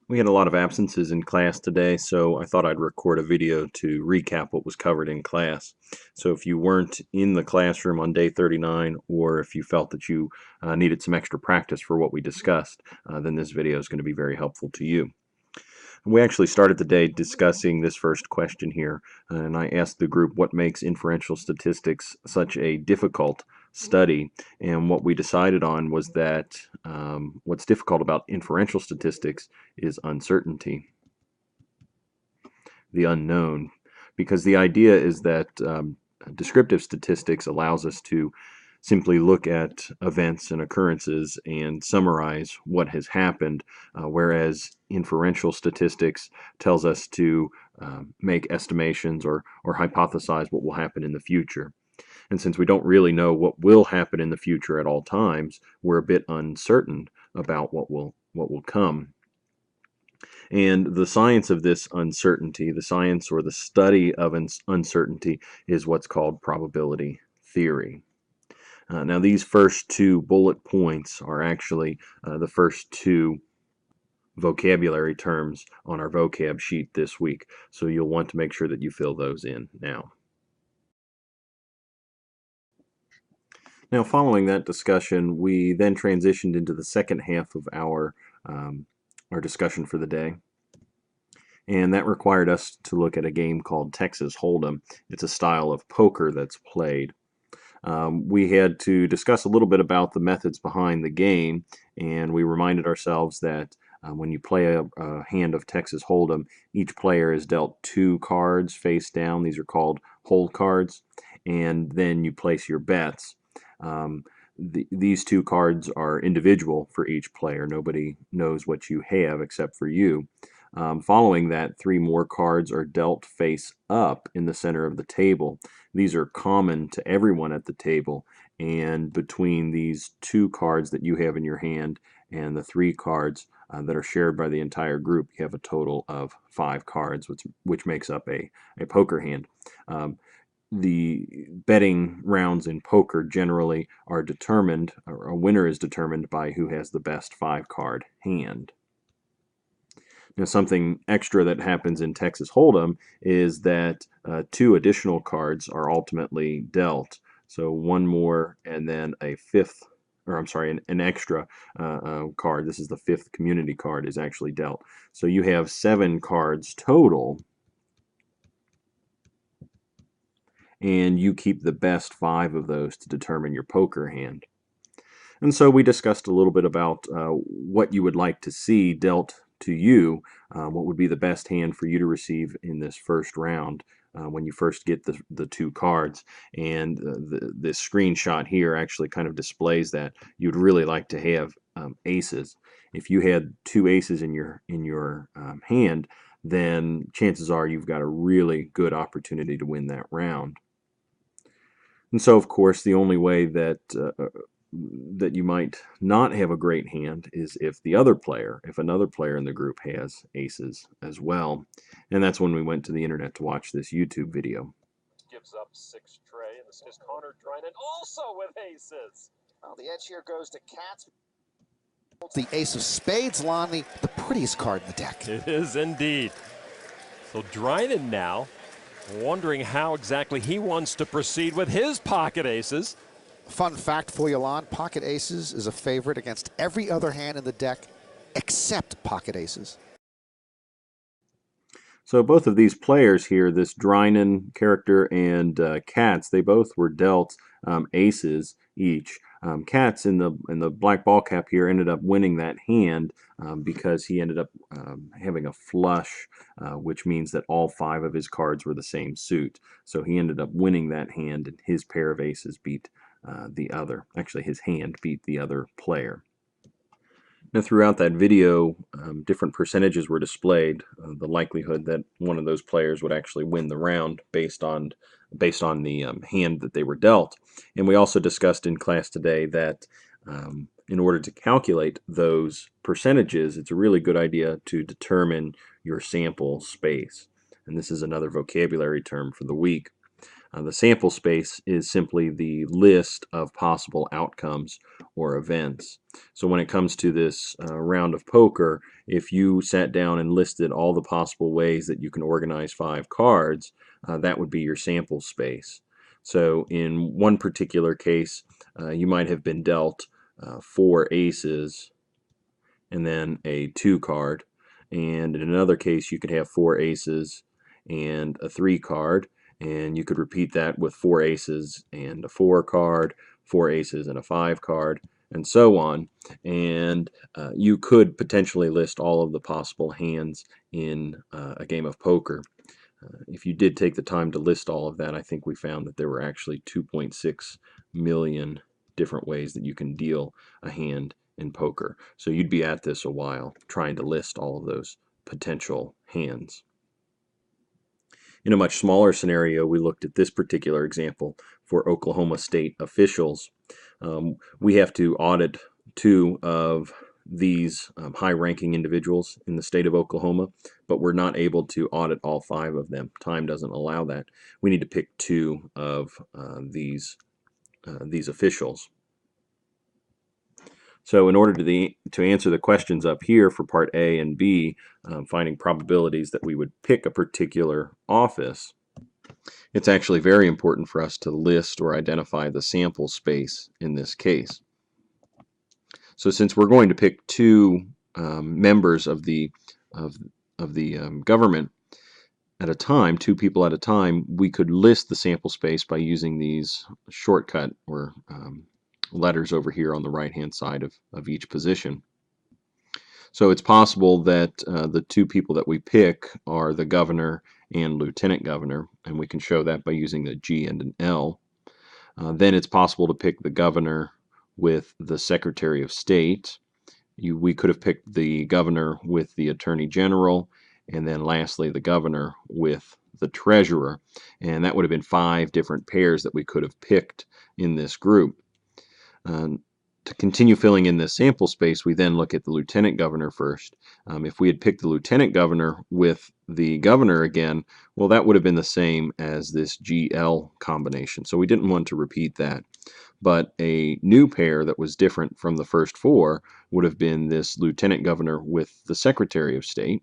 We had a lot of absences in class today, so I thought I'd record a video to recap what was covered in class. So if you weren't in the classroom on day 39, or if you felt that you needed some extra practice for what we discussed, then this video is going to be very helpful to you. We actually started the day discussing this first question here, and I asked the group what makes inferential statistics such a difficult study, and what we decided on was that what's difficult about inferential statistics is uncertainty, the unknown, because the idea is that descriptive statistics allows us to simply look at events and occurrences and summarize what has happened, whereas inferential statistics tells us to make estimations or hypothesize what will happen in the future. And since we don't really know what will happen in the future at all times, we're a bit uncertain about what will come. And the science of this uncertainty, the science or the study of uncertainty, is what's called probability theory. Now, these first two bullet points are actually the first two vocabulary terms on our vocab sheet this week, so you'll want to make sure that you fill those in now. Now, following that discussion, we then transitioned into the second half of our discussion for the day. And that required us to look at a game called Texas Hold'em. It's a style of poker that's played. We had to discuss a little bit about the methods behind the game, and we reminded ourselves that when you play a hand of Texas Hold'em, each player is dealt two cards face down. These are called hold cards, and then you place your bets. These two cards are individual for each player. Nobody knows what you have except for you. Following that, three more cards are dealt face up in the center of the table. These are common to everyone at the table, and between these two cards that you have in your hand and the three cards that are shared by the entire group, you have a total of 5 cards, which makes up a poker hand. The betting rounds in poker generally are determined, or a winner is determined by who has the best 5-card hand. Now, something extra that happens in Texas Hold'em is that 2 additional cards are ultimately dealt. So one more and then a fifth, or I'm sorry, an extra card. This is the 5th community card is actually dealt. So you have 7 cards total, and you keep the best 5 of those to determine your poker hand. And so we discussed a little bit about what you would like to see dealt to you, what would be the best hand for you to receive in this first round when you first get the 2 cards. And this screenshot here actually kind of displays that. You'd really like to have aces. If you had 2 aces in your hand, then chances are you've got a really good opportunity to win that round. And so, of course, the only way that that you might not have a great hand is if another player in the group has aces as well. And that's when we went to the internet to watch this YouTube video. Gives up 6 tray, and this is Connor Drynan also with aces. Well, the edge here goes to Katz. The ace of spades, Lonnie, the prettiest card in the deck. It is indeed. So Drynan now wondering how exactly he wants to proceed with his pocket aces. Fun fact for you, Lon, pocket aces is a favorite against every other hand in the deck except pocket aces. So both of these players here, this Drynan character and Katz, they both were dealt aces each. Katz in the black ball cap here ended up winning that hand because he ended up having a flush, which means that all 5 of his cards were the same suit. So he ended up winning that hand, and his pair of aces beat the other. Actually, his hand beat the other player. Now, throughout that video, different percentages were displayed. The likelihood that one of those players would actually win the round based on the hand that they were dealt. And we also discussed in class today that in order to calculate those percentages, it's a really good idea to determine your sample space. And this is another vocabulary term for the week. The sample space is simply the list of possible outcomes or events. So when it comes to this round of poker, if you sat down and listed all the possible ways that you can organize 5 cards, that would be your sample space. So in one particular case, you might have been dealt 4 aces and then a 2 card. And in another case, you could have 4 aces and a 3 card. And you could repeat that with 4 aces and a 4 card, 4 aces and a 5 card, and so on. And you could potentially list all of the possible hands in a game of poker. If you did take the time to list all of that, I think we found that there were actually 2.6 million different ways that you can deal a hand in poker. So you'd be at this a while trying to list all of those potential hands. In a much smaller scenario, we looked at this particular example for Oklahoma State officials. We have to audit 2 of these high-ranking individuals in the state of Oklahoma, but we're not able to audit all 5 of them. Time doesn't allow that. We need to pick 2 of these officials. So in order to answer the questions up here for part A and B, finding probabilities that we would pick a particular office, it's actually very important for us to list or identify the sample space in this case. So since we're going to pick 2 members of the government at a time, 2 people at a time, we could list the sample space by using these shortcut or letters over here on the right-hand side of each position. So it's possible that the 2 people that we pick are the governor and lieutenant governor, and we can show that by using the G and an L. Then it's possible to pick the governor with the Secretary of State. We could have picked the governor with the Attorney General, and then lastly the governor with the treasurer. And that would have been 5 different pairs that we could have picked in this group. To continue filling in this sample space, we then look at the lieutenant governor first. If we had picked the lieutenant governor with the governor again, well, that would have been the same as this GL combination. So we didn't want to repeat that. But a new pair that was different from the first 4 would have been this lieutenant governor with the Secretary of State,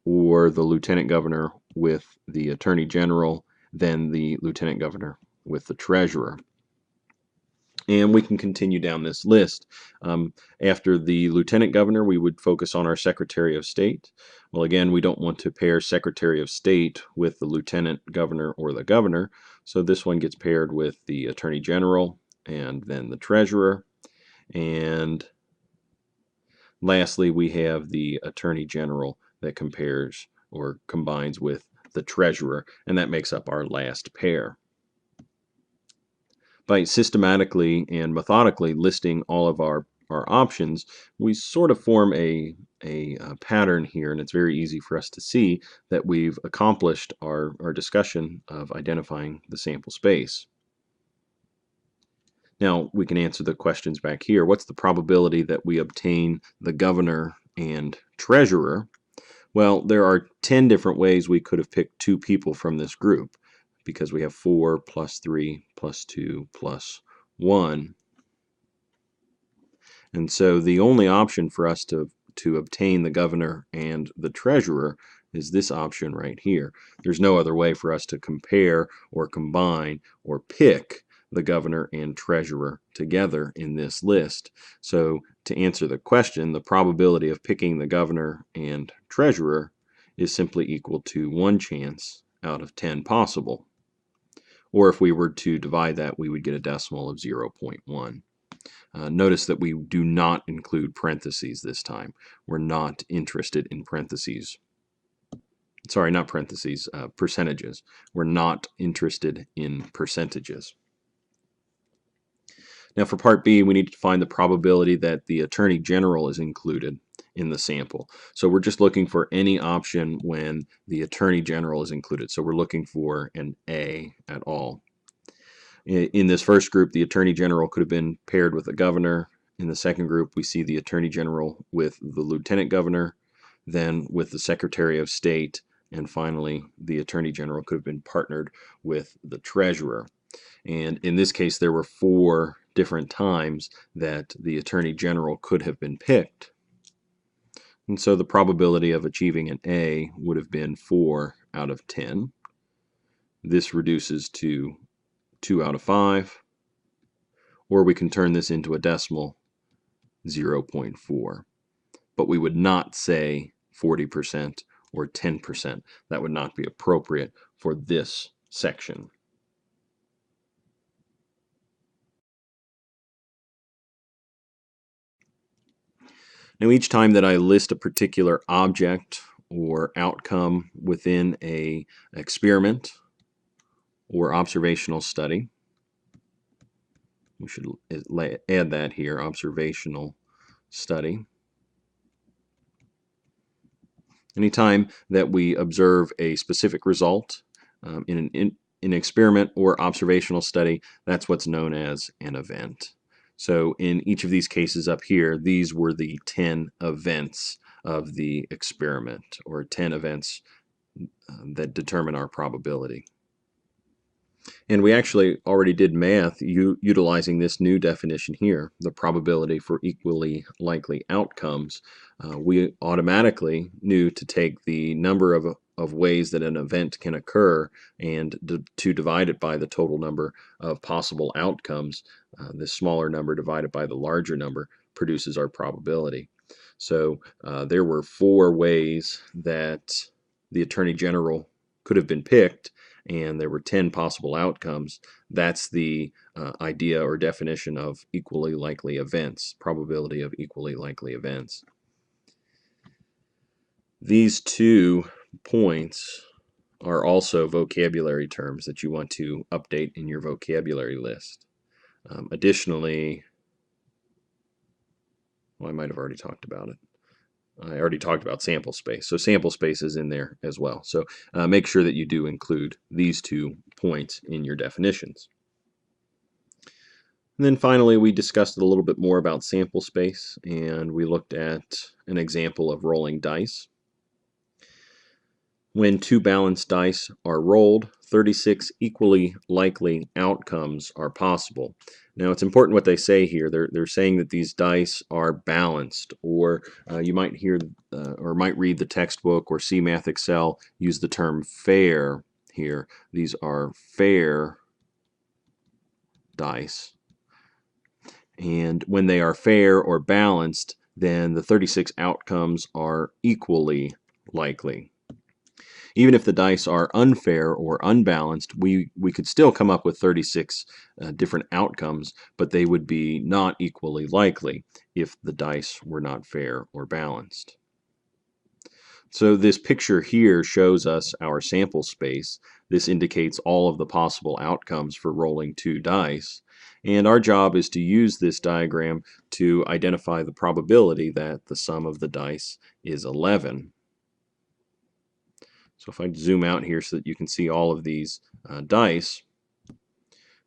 or the lieutenant governor with the Attorney General, then the lieutenant governor with the treasurer. And we can continue down this list. After the lieutenant governor, we would focus on our Secretary of State. Well, again, we don't want to pair Secretary of State with the lieutenant governor or the governor, so this one gets paired with the Attorney General and then the treasurer. And lastly, we have the Attorney General that compares or combines with the treasurer, and that makes up our last pair. By systematically and methodically listing all of our options, we sort of form a pattern here, and it's very easy for us to see that we've accomplished our discussion of identifying the sample space. Now we can answer the questions back here. What's the probability that we obtain the governor and treasurer? Well, there are 10 different ways we could have picked 2 people from this group, because we have 4 plus 3 plus 2 plus 1. And so the only option for us to obtain the governor and the treasurer is this option right here. There's no other way for us to compare or combine or pick the governor and treasurer together in this list. So to answer the question, the probability of picking the governor and treasurer is simply equal to 1 chance out of 10 possible. Or if we were to divide that, we would get a decimal of 0.1. Notice that we do not include parentheses this time. We're not interested in parentheses. Sorry, not parentheses, percentages. We're not interested in percentages. Now for part B, we need to find the probability that the Attorney General is included in the sample. So we're just looking for any option when the Attorney General is included. So we're looking for an A at all. In this first group, the Attorney General could have been paired with the governor. In the second group, we see the Attorney General with the Lieutenant Governor, then with the Secretary of State, And finally, the Attorney General could have been partnered with the Treasurer. And in this case, there were 4 different times that the Attorney General could have been picked. And so the probability of achieving an A would have been 4 out of 10. This reduces to 2 out of 5. Or we can turn this into a decimal, 0.4. But we would not say 40% or 10%. That would not be appropriate for this section. Now, each time that I list a particular object or outcome within an experiment or observational study, we should add that here, observational study. Anytime that we observe a specific result in an experiment or observational study, that's what's known as an event. So in each of these cases up here, these were the 10 events of the experiment, or 10 events that determine our probability. And we actually already did math utilizing this new definition here, the probability for equally likely outcomes. We automatically knew to take the number of ways that an event can occur and to divide it by the total number of possible outcomes. The smaller number divided by the larger number produces our probability. So there were 4 ways that the Attorney General could have been picked, and there were 10 possible outcomes. That's the idea or definition of equally likely events, probability of equally likely events. These 2 points are also vocabulary terms that you want to update in your vocabulary list. Additionally, well, I might have already talked about it. I already talked about sample space. So sample space is in there as well. So make sure that you do include these 2 points in your definitions. And then finally, we discussed a little bit more about sample space, and we looked at an example of rolling dice. When 2 balanced dice are rolled, 36 equally likely outcomes are possible. Now, it's important what they say here. They're saying that these dice are balanced, or you might hear or might read the textbook or see Math Excel use the term fair here. These are fair dice. And when they are fair or balanced, then the 36 outcomes are equally likely. Even if the dice are unfair or unbalanced, we could still come up with 36 different outcomes, but they would be not equally likely if the dice were not fair or balanced. So this picture here shows us our sample space. This indicates all of the possible outcomes for rolling 2 dice. And our job is to use this diagram to identify the probability that the sum of the dice is 11. So if I zoom out here so that you can see all of these dice,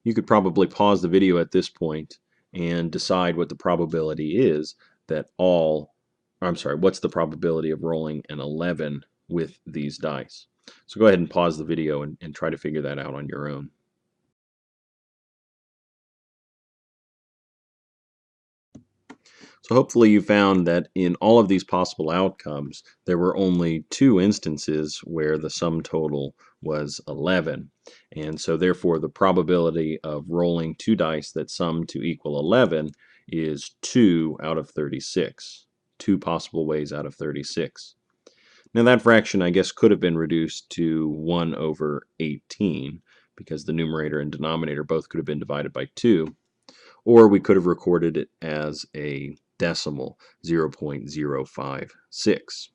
you could probably pause the video at this point and decide what the probability is that what's the probability of rolling an 11 with these dice. So go ahead and pause the video and try to figure that out on your own. So hopefully you found that in all of these possible outcomes, there were only 2 instances where the sum total was 11. And so therefore the probability of rolling 2 dice that sum to equal 11 is 2 out of 36. 2 possible ways out of 36. Now that fraction, I guess, could have been reduced to 1 over 18 because the numerator and denominator both could have been divided by 2. Or we could have recorded it as a decimal, 0.056.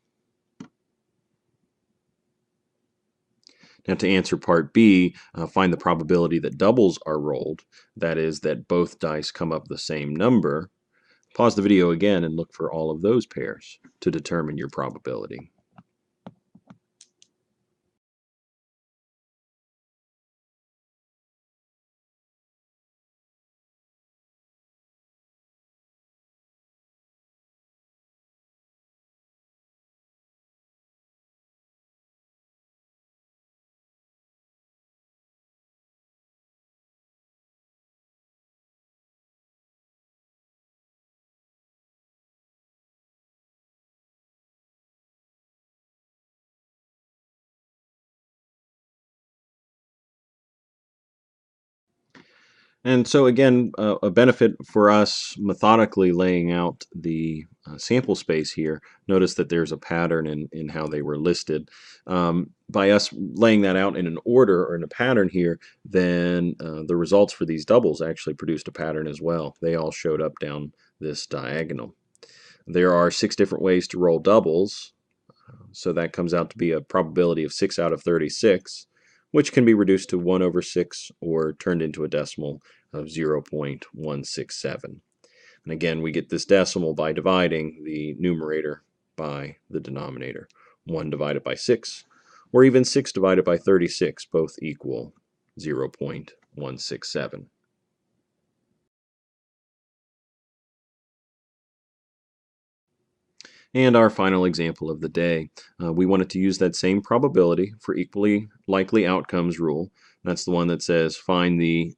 Now to answer part B, find the probability that doubles are rolled, that is, that both dice come up the same number. Pause the video again and look for all of those pairs to determine your probability. And so again, a benefit for us methodically laying out the sample space here, notice that there's a pattern in how they were listed. By us laying that out in an order or in a pattern here, then the results for these doubles actually produced a pattern as well. They all showed up down this diagonal. There are 6 different ways to roll doubles, so that comes out to be a probability of 6 out of 36, which can be reduced to 1 over 6 or turned into a decimal of 0.167. And again, we get this decimal by dividing the numerator by the denominator. 1 divided by 6, or even 6 divided by 36, both equal 0.167. And our final example of the day, we wanted to use that same probability for equally likely outcomes rule. That's the one that says find the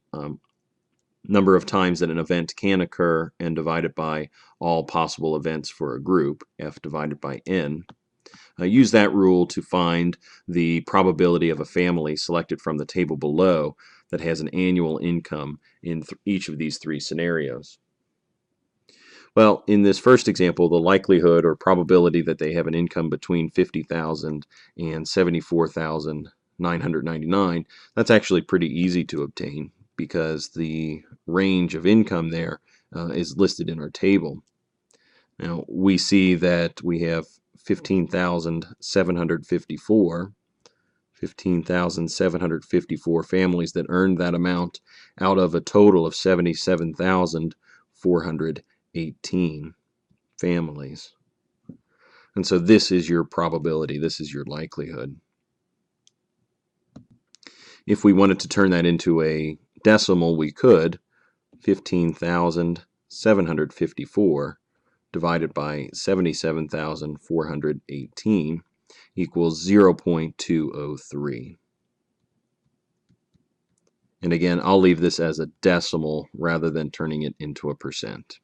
number of times that an event can occur and divide it by all possible events for a group, f divided by n. Use that rule to find the probability of a family selected from the table below that has an annual income in each of these 3 scenarios. Well, in this first example, the likelihood or probability that they have an income between $50,000 and $74,999, that's actually pretty easy to obtain because the range of income there is listed in our table. Now, we see that we have 15,754 families that earned that amount out of a total of 77,418 families. And so this is your probability, this is your likelihood. If we wanted to turn that into a decimal, we could. 15,754 divided by 77,418 equals 0.203. And again, I'll leave this as a decimal rather than turning it into a percent.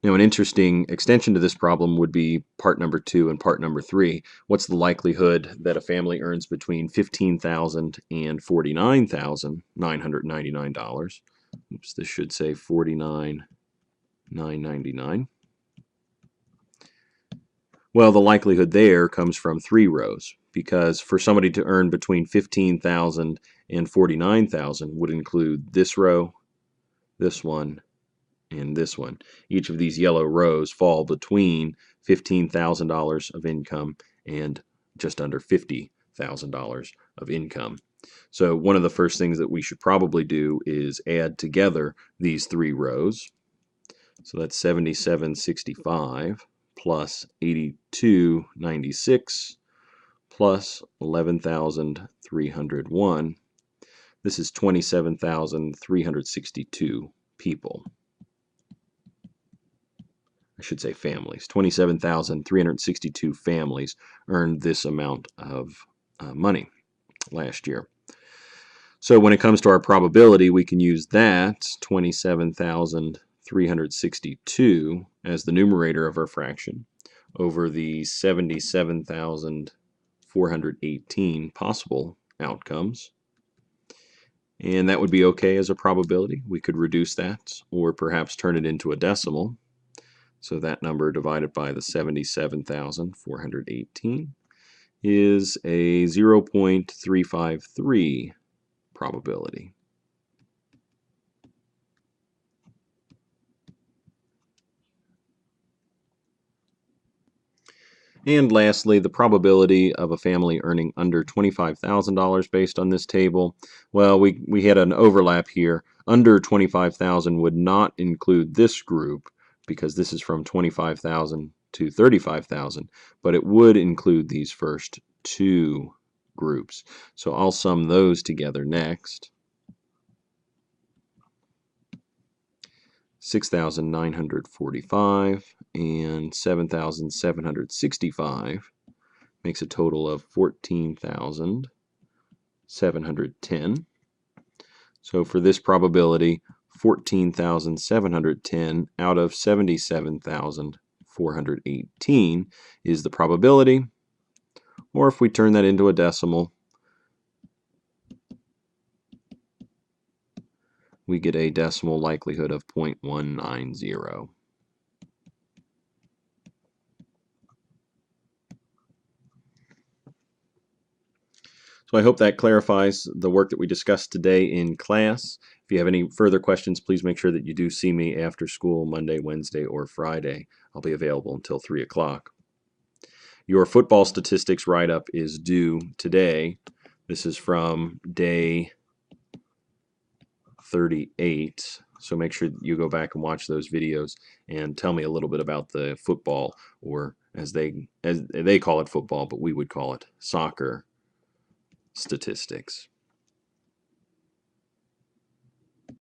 Now, an interesting extension to this problem would be part number 2 and part number 3. What's the likelihood that a family earns between $15,000 and $49,999? Oops, this should say $49,999. Well, the likelihood there comes from 3 rows, because for somebody to earn between $15,000 and $49,000 would include this row, this one, and this one. Each of these yellow rows fall between $15,000 of income and just under $50,000 of income. So one of the first things that we should probably do is add together these 3 rows. So that's 7765 plus 8296 plus 11,301. This is 27,362 people. I should say families. 27,362 families earned this amount of money last year. So when it comes to our probability, we can use that 27,362 as the numerator of our fraction over the 77,418 possible outcomes. And that would be okay as a probability. We could reduce that or perhaps turn it into a decimal. So that number divided by the 77,418 is a 0.353 probability. And lastly, the probability of a family earning under $25,000 based on this table. Well, we had an overlap here. Under $25,000 would not include this group because this is from $25,000 to $35,000, but it would include these first 2 groups. So I'll sum those together next. 6,945 and 7,765 makes a total of 14,710. So for this probability, 14,710 out of 77,418 is the probability, or if we turn that into a decimal, we get a decimal likelihood of 0.190. So I hope that clarifies the work that we discussed today in class. If you have any further questions, please make sure that you do see me after school Monday, Wednesday, or Friday. I'll be available until 3 o'clock. Your football statistics write-up is due today. This is from day 38. So make sure that you go back and watch those videos and tell me a little bit about the football, or as they call it football, but we would call it soccer statistics.